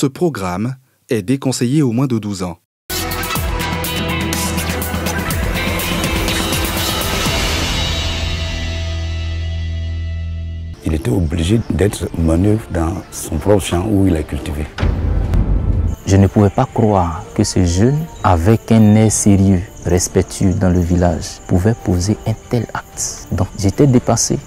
Ce programme est déconseillé aux moins de 12 ans. Il était obligé d'être manœuvre dans son propre champ où il a cultivé. Je ne pouvais pas croire que ce jeune, avec un air sérieux, respectueux dans le village, pouvait poser un tel acte. Donc j'étais dépassé.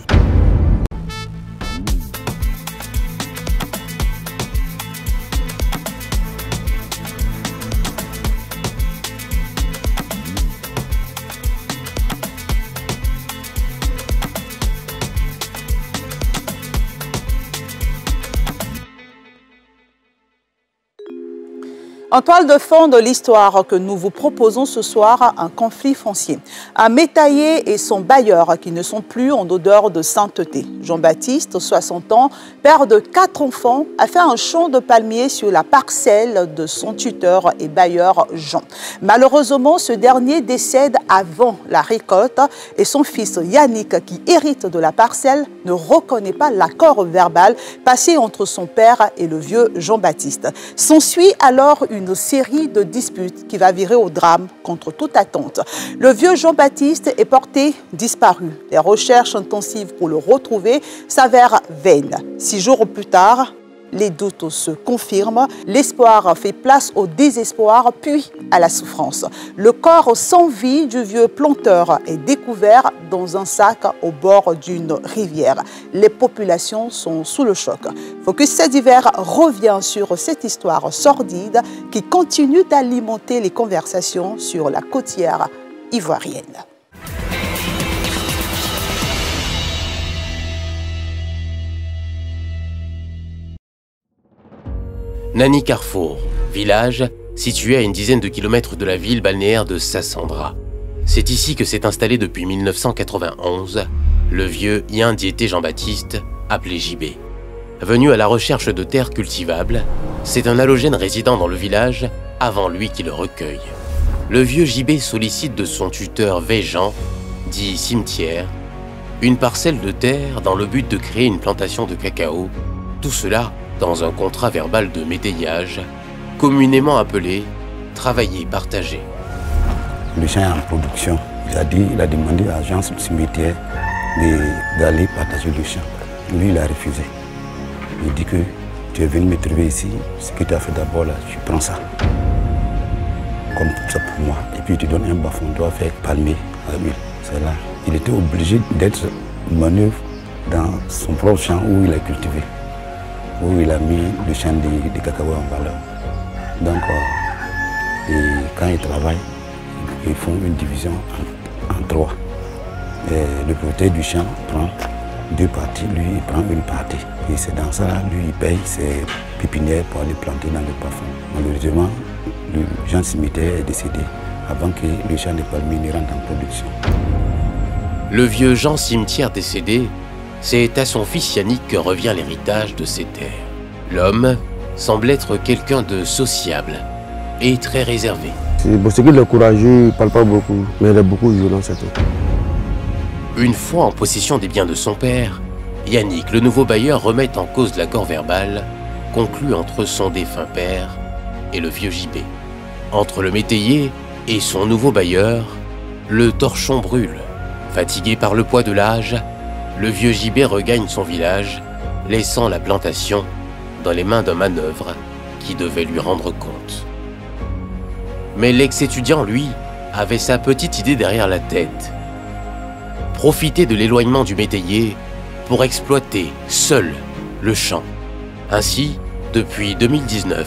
En toile de fond de l'histoire que nous vous proposons ce soir, un conflit foncier. Un métayer et son bailleur qui ne sont plus en odeur de sainteté. Jean-Baptiste, 60 ans, père de 4 enfants, a fait un champ de palmiers sur la parcelle de son tuteur et bailleur Jean. Malheureusement, ce dernier décède avant la récolte et son fils Yannick, qui hérite de la parcelle, ne reconnaît pas l'accord verbal passé entre son père et le vieux Jean-Baptiste. S'ensuit alors une série de disputes qui va virer au drame contre toute attente. Le vieux Jean-Baptiste est porté disparu. Les recherches intensives pour le retrouver s'avèrent vaines. 6 jours plus tard, les doutes se confirment, l'espoir fait place au désespoir, puis à la souffrance. Le corps sans vie du vieux planteur est découvert dans un sac au bord d'une rivière. Les populations sont sous le choc. Focus Fait divers revient sur cette histoire sordide qui continue d'alimenter les conversations sur la côtière ivoirienne. Nani Carrefour, village situé à une dizaine de kilomètres de la ville balnéaire de Sassandra. C'est ici que s'est installé depuis 1991 le vieux Diété Jean-Baptiste, appelé JB. Venu à la recherche de terres cultivables, c'est un allogène résidant dans le village avant lui qui le recueille. Le vieux JB sollicite de son tuteur Véjean, dit cimetière, une parcelle de terre dans le but de créer une plantation de cacao, tout cela dans un contrat verbal de métayage, communément appelé « travailler partagé ». Le champ est en production. Il a demandé à l'agence cimetière d'aller partager le champ. Lui, il a refusé. Il dit que tu es venu me trouver ici, ce que tu as fait d'abord là, tu prends ça. Comme ça pour moi. Et puis tu donnes un bas-fond, tu dois faire palmer à l'huile. C'est là. Il était obligé d'être manœuvre dans son propre champ où il a cultivé, où il a mis le champ de cacao en valeur. Donc, quand ils travaillent, ils font une division en 3. Le propriétaire du champ prend 2 parties, lui il prend une partie. Et c'est dans ça, lui il paye ses pépinières pour aller planter dans le parfum. Malheureusement, le Jean Cimetière est décédé avant que le champ de palmiers ne rentre en production. Le vieux Jean Cimetière décédé, c'est à son fils Yannick que revient l'héritage de ces terres. L'homme semble être quelqu'un de sociable et très réservé. C'est qu'il est courageux, il ne parle pas beaucoup, mais il est beaucoup violent, c'est tout. Une fois en possession des biens de son père, Yannick, le nouveau bailleur, remet en cause l'accord verbal conclu entre son défunt père et le vieux JB. Entre le métayer et son nouveau bailleur, le torchon brûle. Fatigué par le poids de l'âge, le vieux JB regagne son village, laissant la plantation dans les mains d'un manœuvre qui devait lui rendre compte. Mais l'ex-étudiant, lui, avait sa petite idée derrière la tête. Profiter de l'éloignement du métayer pour exploiter seul le champ. Ainsi, depuis 2019,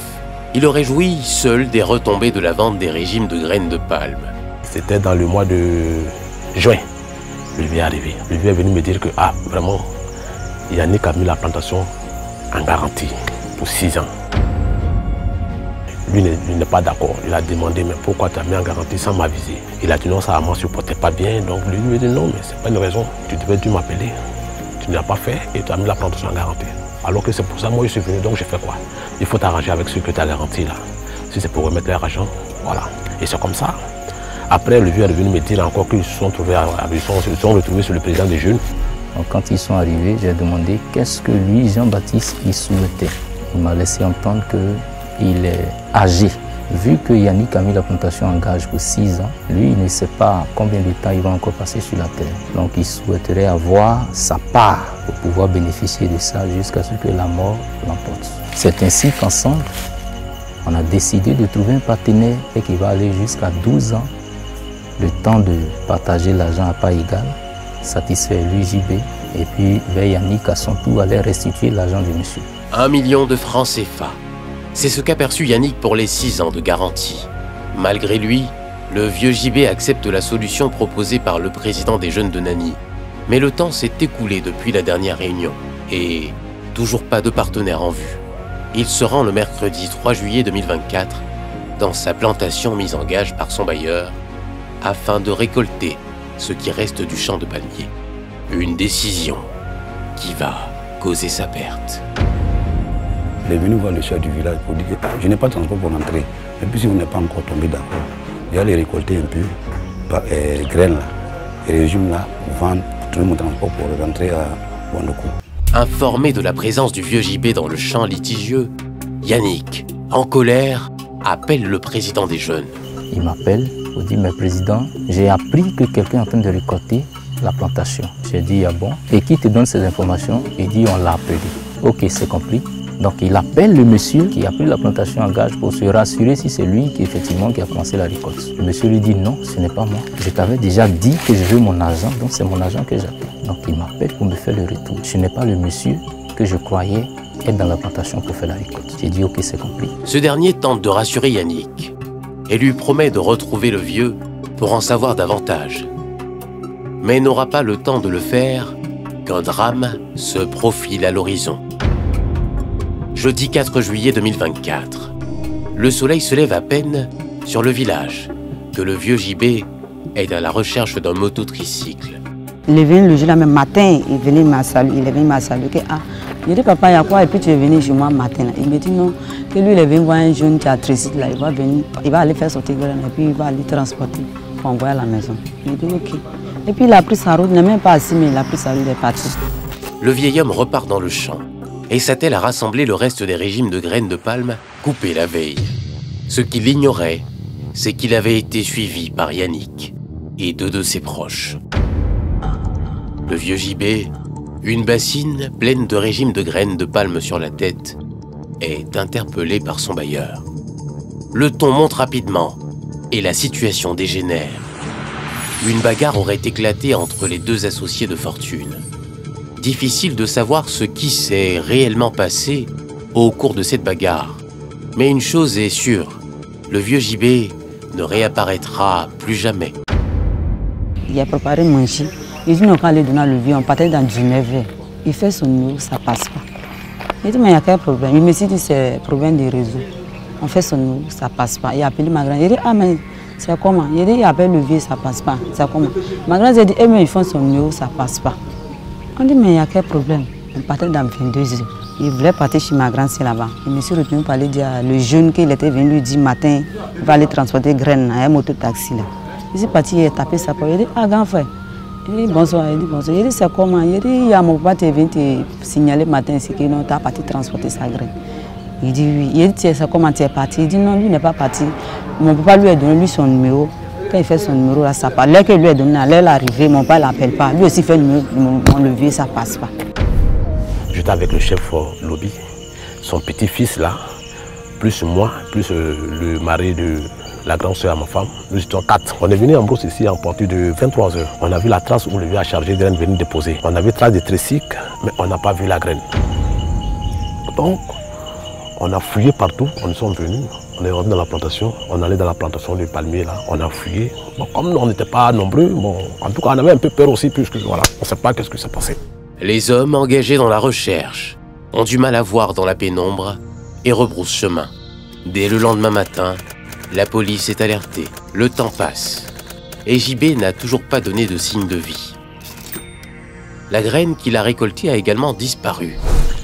il aurait joui seul des retombées de la vente des régimes de graines de palme. C'était dans le mois de juin. Le vieux est arrivé. Le vieux est venu me dire que, vraiment, Yannick a mis la plantation en garantie pour 6 ans. Lui n'est pas d'accord. Il a demandé, mais pourquoi tu as mis en garantie sans m'aviser? Il a dit non, ça ne se portait pas bien. Donc lui a dit non, mais ce n'est pas une raison. Tu devais dû m'appeler. Tu ne l'as pas fait et tu as mis la plantation en garantie. Alors que c'est pour ça, moi je suis venu, donc j'ai fait quoi? Il faut t'arranger avec ceux que tu as garantis là. Si c'est pour remettre l'argent, voilà. Et c'est comme ça. Après, le vieux est venu me dire encore qu'ils se sont retrouvés sur le président des jeunes. Donc, quand ils sont arrivés, j'ai demandé qu'est-ce que lui, Jean-Baptiste, il souhaitait. Il m'a laissé entendre que il est âgé. Vu que Yannick a mis la plantation en gage pour 6 ans, lui, il ne sait pas combien de temps il va encore passer sur la terre. Donc, il souhaiterait avoir sa part pour pouvoir bénéficier de ça jusqu'à ce que la mort l'emporte. C'est ainsi qu'ensemble, on a décidé de trouver un partenaire et qui va aller jusqu'à 12 ans, le temps de partager l'argent à part égale, satisfaire lui JB, et puis Yannick à son tour allait restituer l'argent du monsieur. 1 million de francs CFA. C'est ce qu'a perçu Yannick pour les 6 ans de garantie. Malgré lui, le vieux JB accepte la solution proposée par le président des jeunes de Nani. Mais le temps s'est écoulé depuis la dernière réunion et toujours pas de partenaire en vue. Il se rend le mercredi 3 juillet 2024 dans sa plantation mise en gage par son bailleur afin de récolter ce qui reste du champ de palmiers. Une décision qui va causer sa perte. Il est venu voir le chef du village pour dire que je n'ai pas de transport pour rentrer. Et puis si vous n'êtes pas encore tombé d'accord, il va les récolter un peu, graines là, et résume là, vendre, trouver mon transport pour rentrer à Ouanokou. Informé de la présence du vieux JB dans le champ litigieux, Yannick, en colère, appelle le président des jeunes. Il m'appelle pour dire, mais président, j'ai appris que quelqu'un est en train de récolter la plantation. J'ai dit, ah bon? Et qui te donne ces informations? Il dit, on l'a appelé. Ok, c'est compris. Donc il appelle le monsieur qui a pris la plantation en gage pour se rassurer si c'est lui qui effectivement qui a commencé la récolte. Le monsieur lui dit non, ce n'est pas moi. Je t'avais déjà dit que je veux mon argent, donc c'est mon argent que j'attends. Donc il m'appelle pour me faire le retour. Ce n'est pas le monsieur que je croyais être dans la plantation pour faire la récolte. J'ai dit ok, c'est compris. Ce dernier tente de rassurer Yannick et lui promet de retrouver le vieux pour en savoir davantage. Mais n'aura pas le temps de le faire qu'un drame se profile à l'horizon. Jeudi 4 juillet 2024, le soleil se lève à peine sur le village que le vieux JB est à la recherche d'un mototricycle. Il est venu le jour là même matin, il est venu me saluer. Ah, je dis papa, il y a quoi? Et puis tu es venu chez moi matin. Là. Il me dit non, que lui il est venu voir un jeune qui a tricycle là, il va aller faire sortir graine et puis il va aller transporter pour envoyer à la maison. Il dit ok. Et puis il a pris sa route, il n'est même pas assis, mais il a pris sa route et est parti. Le vieil homme repart dans le champ et s'attelle à rassembler le reste des régimes de graines de palme coupées la veille. Ce qu'il ignorait, c'est qu'il avait été suivi par Yannick et 2 de ses proches. Le vieux JB, une bassine pleine de régimes de graines de palme sur la tête, est interpellé par son bailleur. Le ton monte rapidement et la situation dégénère. Une bagarre aurait éclaté entre les 2 associés de fortune. Difficile de savoir ce qui s'est réellement passé au cours de cette bagarre. Mais une chose est sûre, le vieux JB ne réapparaîtra plus jamais. Il a préparé manger. Il dit qu'on allait donner le vieux, on partait dans 19h. Il fait son numéro, ça passe pas. Il dit mais il y a quel problème? Il me dit c'est problème de réseau. On fait son numéro, ça passe pas. Il a appelé ma grand. Il dit ah mais c'est comment? Il dit il appelle le vieux, ça passe pas. C'est comment? Ma grand a dit eh mais ils font son numéro, ça passe pas. On dit, mais il y a quel problème? On partait dans 22h. Il voulait partir chez ma grande-sœur là-bas. Je me suis retenu pour aller dire le jeune qu'il était venu lui dire matin, il va aller transporter graines à un moto-taxi là. Il est parti, il a tapé sa porte. Il dit, ah grand frère. Il dit, bonsoir. Il dit, bonsoir. Il dit, c'est comment? Il dit, il y a mon papa qui est venu te signaler matin, c'est que non, tu as parti transporter sa graine. Il dit, oui. Il dit, c'est comment tu es parti? Il dit, non, lui n'est pas parti. Mon papa lui a donné lui son numéro. Quand il fait son numéro, là, ça passe. L'heure que lui a donné, à l'heure l'arrivée, mon père ne l'appelle pas. Lui aussi fait le numéro, mon levier, ça ne passe pas. J'étais avec le chef lobby, son petit-fils là, plus moi, plus le mari de la grande soeur à ma femme. Nous étions 4. On est venu en brousse ici en partir de 23h. On a vu la trace où le vieux a chargé de graines venir déposer. On a vu trace de tricycle, mais on n'a pas vu la graine. Donc, on a fouillé partout, on est venus. On est rentré dans la plantation, on allait dans la plantation du palmier là, on a fouillé. Bon, comme on n'était pas nombreux, bon, en tout cas on avait un peu peur aussi puisque voilà, on ne sait pas qu'est-ce qui s'est passé. Les hommes engagés dans la recherche ont du mal à voir dans la pénombre et rebroussent chemin. Dès le lendemain matin, la police est alertée, le temps passe et JB n'a toujours pas donné de signe de vie. La graine qu'il a récoltée a également disparu.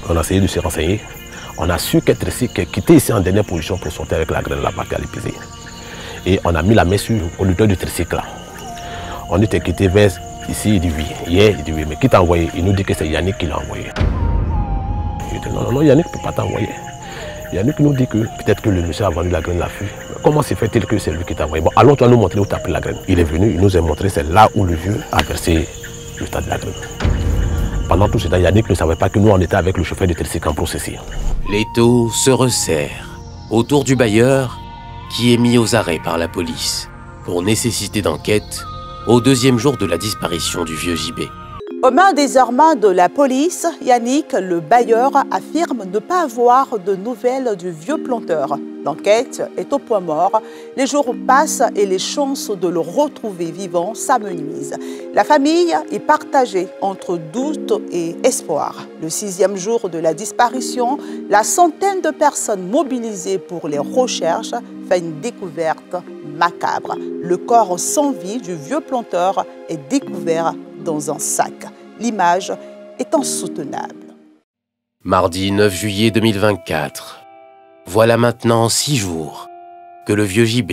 On a essayé de se renseigner. On a su qu'être ici, qu'il quittait ici en dernière position pour sortir avec la graine là-bas qui allait peser. Et on a mis la main sur le conducteur du tricycle là. On était quitté vers ici, il dit oui. Hier, il dit oui, mais qui t'a envoyé? Il nous dit que c'est Yannick qui l'a envoyé. Je dis non, Yannick ne peut pas t'envoyer. Yannick nous dit que peut-être que le monsieur a vendu la graine, l'a fui. Comment se fait-il que c'est lui qui t'a envoyé? Bon, alors tu vas nous montrer où tu as pris la graine. Il est venu, il nous a montré, c'est là où le vieux a versé le tas de la graine. Pendant tout ce temps, Yannick ne savait pas que nous on était avec le chauffeur de Tricycam pour ceci. L'étau se resserre autour du bailleur qui est mis aux arrêts par la police pour nécessité d'enquête au deuxième jour de la disparition du vieux JB. Aux mains désormais de la police, Yannick, le bailleur, affirme ne pas avoir de nouvelles du vieux planteur. L'enquête est au point mort. Les jours passent et les chances de le retrouver vivant s'amenuisent. La famille est partagée entre doute et espoir. Le 6e jour de la disparition, la centaine de personnes mobilisées pour les recherches fait une découverte macabre. Le corps sans vie du vieux planteur est découvert dans un sac. L'image est insoutenable. Mardi 9 juillet 2024. Voilà maintenant 6 jours que le vieux JB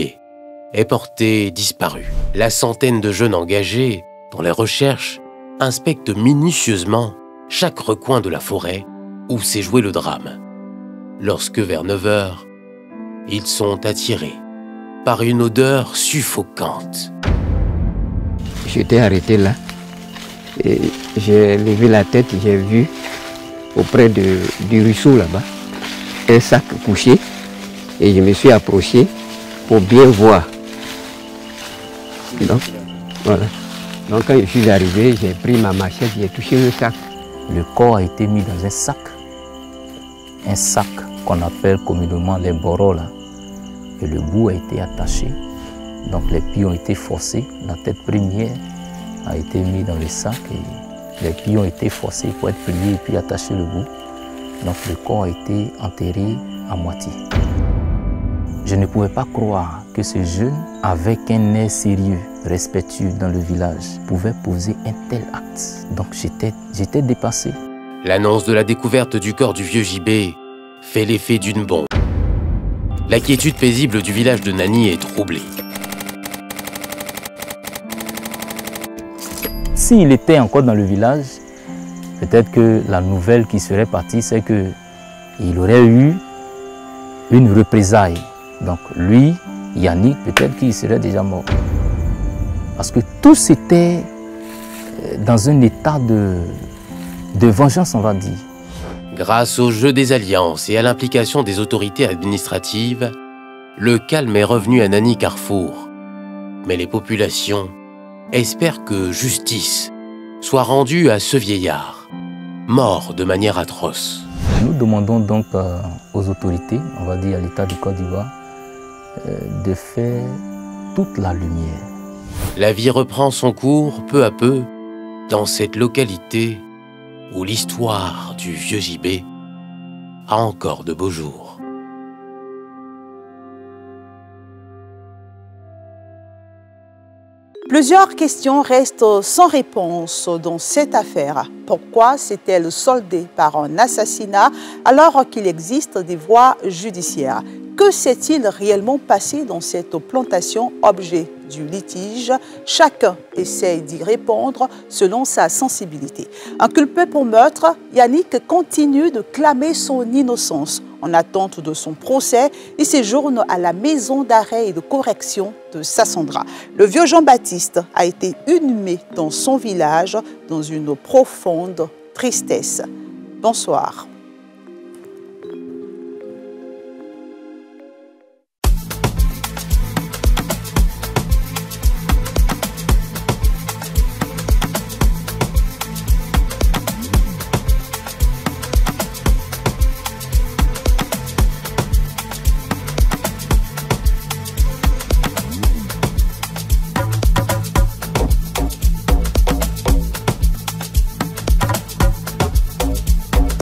est porté disparu. La centaine de jeunes engagés dans les recherches inspectent minutieusement chaque recoin de la forêt où s'est joué le drame. Lorsque vers 9 h, ils sont attirés par une odeur suffocante. J'étais arrêté là. Et j'ai levé la tête, j'ai vu auprès du ruisseau là-bas un sac couché et je me suis approché pour bien voir. Donc, voilà. Donc quand je suis arrivé, j'ai pris ma machette, j'ai touché le sac. Le corps a été mis dans un sac qu'on appelle communément les boros là. Et le bout a été attaché. Donc les pieds ont été forcés, la tête première a été mise dans le sac et les pieds ont été forcés pour être pliés et puis attacher le bout. Donc le corps a été enterré à moitié. Je ne pouvais pas croire que ce jeune, avec un air sérieux, respectueux dans le village, pouvait poser un tel acte. Donc j'étais dépassé. L'annonce de la découverte du corps du vieux JB fait l'effet d'une bombe. La quiétude paisible du village de Nani est troublée. S'il était encore dans le village, peut-être que la nouvelle qui serait partie, c'est qu'il aurait eu une représaille. Donc lui, Yannick, peut-être qu'il serait déjà mort. Parce que tous étaient dans un état de vengeance, on va dire. Grâce au jeu des alliances et à l'implication des autorités administratives, le calme est revenu à Nani Carrefour. Mais les populations espèrent que justice soit rendue à ce vieillard, mort de manière atroce. Nous demandons donc aux autorités, on va dire à l'État du Côte d'Ivoire, de faire toute la lumière. La vie reprend son cours peu à peu dans cette localité où l'histoire du vieux JB a encore de beaux jours. Plusieurs questions restent sans réponse dans cette affaire. Pourquoi s'est-elle soldée par un assassinat alors qu'il existe des voies judiciaires? Que s'est-il réellement passé dans cette plantation objet du litige? Chacun essaie d'y répondre selon sa sensibilité. Inculpé pour meurtre, Yannick continue de clamer son innocence. En attente de son procès, il séjourne à la maison d'arrêt et de correction de Sassandra. Le vieux Jean-Baptiste a été inhumé dans son village dans une profonde tristesse. Bonsoir.